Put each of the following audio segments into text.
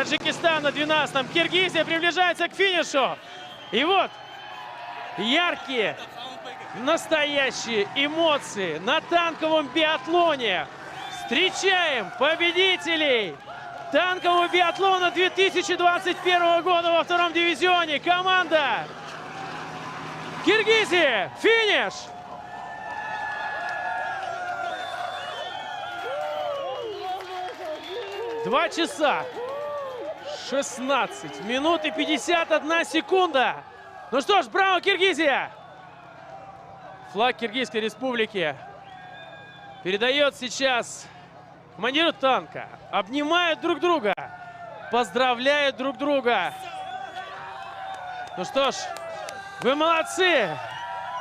Таджикистан на 12-м. Киргизия приближается к финишу. И вот яркие, настоящие эмоции на танковом биатлоне. Встречаем победителей танкового биатлона 2021 года во втором дивизионе. Команда Киргизии. Финиш! Два часа 16 минут и 51 секунда. Ну что ж, браво, Киргизия! Флаг Киргизской республики передает сейчас командиру танка. Обнимают друг друга, поздравляют друг друга. Ну что ж, вы молодцы,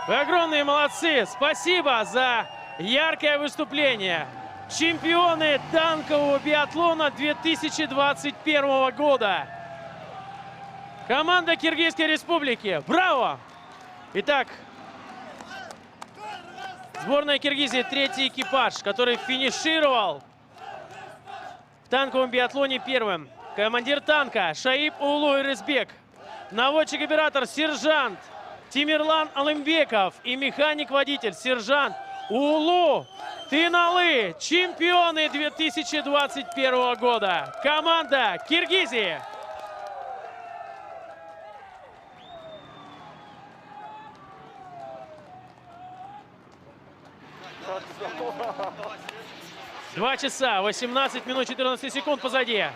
вы огромные молодцы. Спасибо за яркое выступление. Чемпионы танкового биатлона 2021 года. Команда Киргизской республики. Браво! Итак, сборная Киргизии, третий экипаж, который финишировал в танковом биатлоне первым. Командир танка Шаиб Улу Ирисбек. Наводчик-оператор сержант Тимирлан Алымбеков и механик-водитель сержант Улу Тыналы. Чемпионы 2021 года. Команда Киргизии. Два часа 18 минут 14 секунд позади.